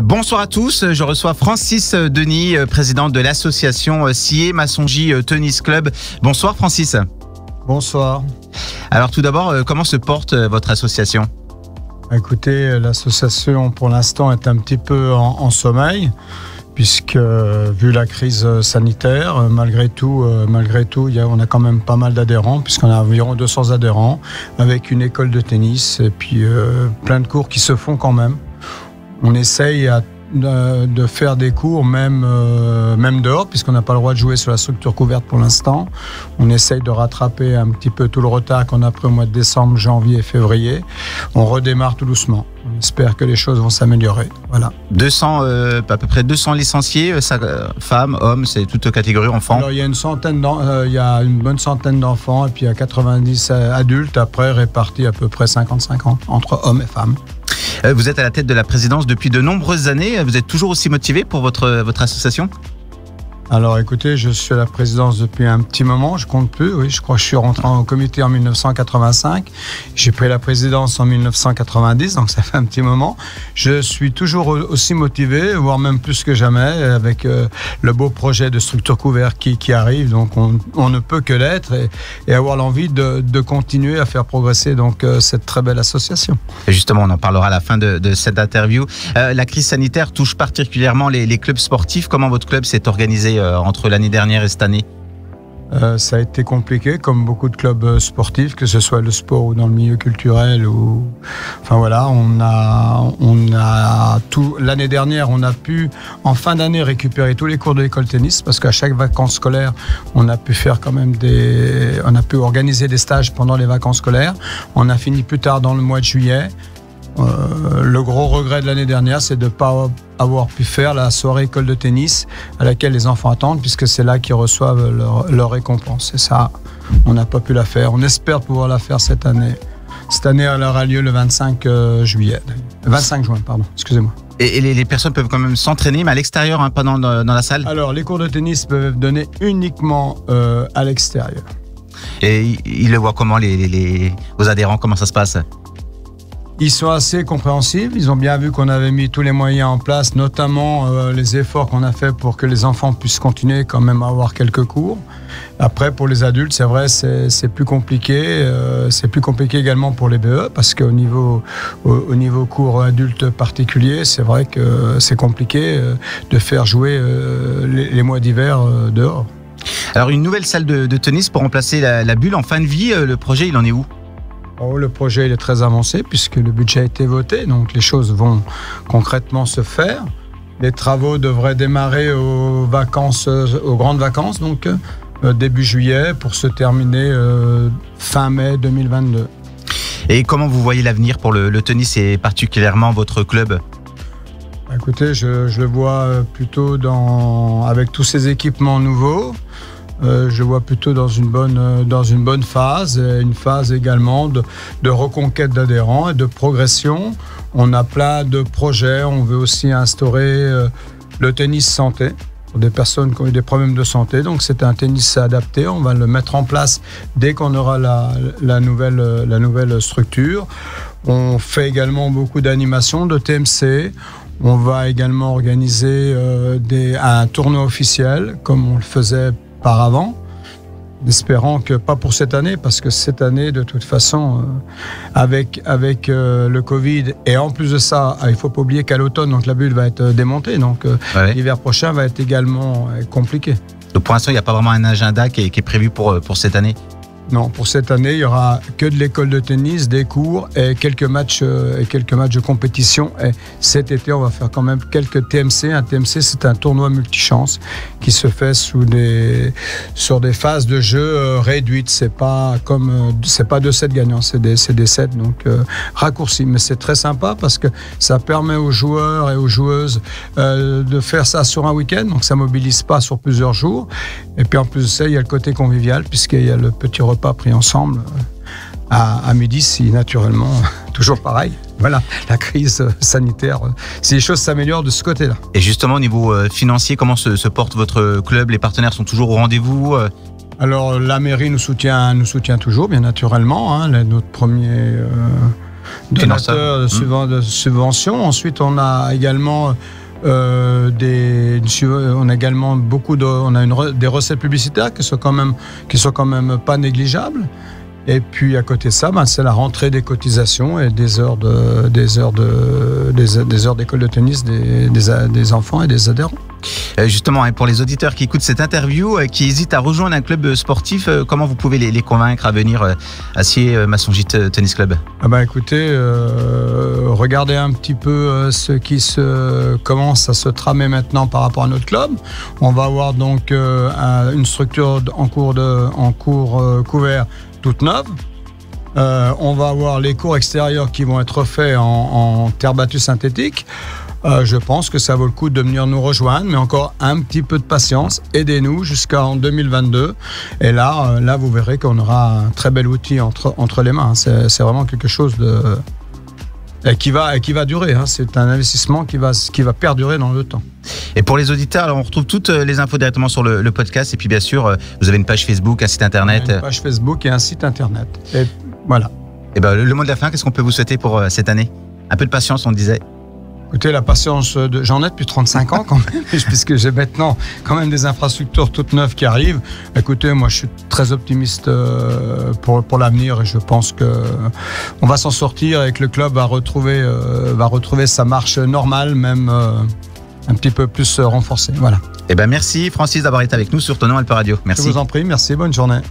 Bonsoir à tous, je reçois Francis Denis, président de l'association Scié Massongy Tennis Club. Bonsoir Francis. Bonsoir. Alors tout d'abord, comment se porte votre association ? Écoutez, l'association pour l'instant est un petit peu en sommeil, puisque vu la crise sanitaire, malgré tout, on a quand même pas mal d'adhérents, puisqu'on a environ 200 adhérents, avec une école de tennis et puis plein de cours qui se font quand même. On essaye de faire des cours même dehors, puisqu'on n'a pas le droit de jouer sur la structure couverte pour l'instant. On essaye de rattraper un petit peu tout le retard qu'on a pris au mois de décembre, janvier et février. On redémarre tout doucement. On espère que les choses vont s'améliorer. Voilà. À peu près 200 licenciés, femmes, hommes, c'est toute catégorie, enfants. Alors il y a une bonne centaine d'enfants et puis il y a 90 adultes, après répartis à peu près 50-50 entre hommes et femmes. Vous êtes à la tête de la présidence depuis de nombreuses années. Vous êtes toujours aussi motivé pour votre association ? Alors écoutez, je suis à la présidence depuis un petit moment, je compte plus, oui, je crois que je suis rentré au comité en 1985, j'ai pris la présidence en 1990, donc ça fait un petit moment. Je suis toujours aussi motivé, voire même plus que jamais, avec le beau projet de structure couverte qui arrive, donc on ne peut que l'être et avoir l'envie de continuer à faire progresser donc cette très belle association. Et justement, on en parlera à la fin de cette interview. La crise sanitaire touche particulièrement les clubs sportifs. Comment votre club s'est organisé entre l'année dernière et cette année ? Ça a été compliqué, comme beaucoup de clubs sportifs, que ce soit le sport ou dans le milieu culturel. Enfin voilà, on a tout. L'année dernière, on a pu, en fin d'année, récupérer tous les cours de l'école tennis, parce qu'à chaque vacances scolaires, on a pu faire quand même on a pu organiser des stages pendant les vacances scolaires. On a fini plus tard dans le mois de juillet. Le gros regret de l'année dernière, c'est de ne pas avoir pu faire la soirée école de tennis à laquelle les enfants attendent, puisque c'est là qu'ils reçoivent leur récompense. Et ça, on n'a pas pu la faire. On espère pouvoir la faire cette année. Cette année, elle aura lieu le 25 juin, pardon, excusez-moi. Et les personnes peuvent quand même s'entraîner, mais à l'extérieur, pas dans la salle ? Alors, les cours de tennis peuvent être donnés uniquement à l'extérieur. Et ils le voient comment, vos adhérents, comment ça se passe ? Ils sont assez compréhensifs, ils ont bien vu qu'on avait mis tous les moyens en place, notamment les efforts qu'on a fait pour que les enfants puissent continuer quand même à avoir quelques cours. Après, pour les adultes, c'est vrai, c'est plus compliqué. C'est plus compliqué également pour les BE, parce qu'au niveau cours adultes particuliers, c'est vrai que c'est compliqué de faire jouer les mois d'hiver dehors. Alors, une nouvelle salle de tennis pour remplacer la bulle en fin de vie, le projet, il en est où ? Le projet il est très avancé puisque le budget a été voté, donc les choses vont concrètement se faire. Les travaux devraient démarrer aux grandes vacances, donc début juillet, pour se terminer fin mai 2022. Et comment vous voyez l'avenir pour le tennis et particulièrement votre club ? Écoutez, je le vois plutôt avec tous ces équipements nouveaux. Je le vois plutôt dans une bonne phase, et une phase également de reconquête d'adhérents et de progression. On a plein de projets, on veut aussi instaurer le tennis santé pour des personnes qui ont eu des problèmes de santé. Donc c'est un tennis adapté, on va le mettre en place dès qu'on aura la nouvelle structure. On fait également beaucoup d'animations, de TMC. On va également organiser un tournoi officiel comme on le faisait auparavant, espérant que pas pour cette année, parce que cette année, de toute façon, avec le Covid, et en plus de ça, il ne faut pas oublier qu'à l'automne, donc la bulle va être démontée, donc l'hiver prochain va être également compliqué. Donc pour l'instant, il n'y a pas vraiment un agenda qui est prévu pour cette année ? Non, pour cette année, il n'y aura que de l'école de tennis, des cours et quelques matchs de compétition. Et cet été, on va faire quand même quelques TMC. Un TMC, c'est un tournoi multichance qui se fait sur des phases de jeu réduites. C'est pas 2 sets gagnants, c'est des sets donc raccourcis. Mais c'est très sympa parce que ça permet aux joueurs et aux joueuses de faire ça sur un week-end. Donc ça mobilise pas sur plusieurs jours. Et puis en plus de ça, il y a le côté convivial puisqu'il y a le petit repas pris ensemble à midi, si naturellement, toujours pareil. Voilà, la crise sanitaire, si les choses s'améliorent de ce côté-là. Et justement, au niveau financier, comment se porte votre club ? Les partenaires sont toujours au rendez-vous ? Alors, la mairie nous soutient toujours, bien naturellement. Notre premier donateurs de subventions. Ensuite, on a également des recettes publicitaires qui sont quand même pas négligeables. Et puis à côté de ça, c'est la rentrée des cotisations et des heures d'école de tennis des enfants et des adhérents. Justement, pour les auditeurs qui écoutent cette interview, qui hésitent à rejoindre un club sportif, comment vous pouvez les convaincre à venir à Sier-Masson-Gite Tennis Club? Écoutez, regardez un petit peu ce qui commence à se tramer maintenant par rapport à notre club. On va avoir donc une structure en cours couvert toute neuve. On va avoir les cours extérieurs qui vont être faits en terre battue synthétique. Je pense que ça vaut le coup de venir nous rejoindre, mais encore un petit peu de patience. Aidez-nous jusqu'en 2022. Et là, vous verrez qu'on aura un très bel outil entre les mains. C'est vraiment quelque chose qui va durer. C'est un investissement qui va perdurer dans le temps. Et pour les auditeurs, alors on retrouve toutes les infos directement sur le podcast. Et puis bien sûr, vous avez une page Facebook, un site internet. Une page Facebook et un site internet. Et voilà. Et le mot de la fin, qu'est-ce qu'on peut vous souhaiter pour cette année? Un peu de patience, on le disait. Écoutez, la patience, j'en ai depuis 35 ans quand même, puisque j'ai maintenant quand même des infrastructures toutes neuves qui arrivent. Écoutez, moi je suis très optimiste pour l'avenir et je pense qu'on va s'en sortir et que le club va retrouver sa marche normale, même un petit peu plus renforcée. Voilà. Merci Francis d'avoir été avec nous sur Ton Nom Alpa Radio. Merci. Je vous en prie, merci, bonne journée.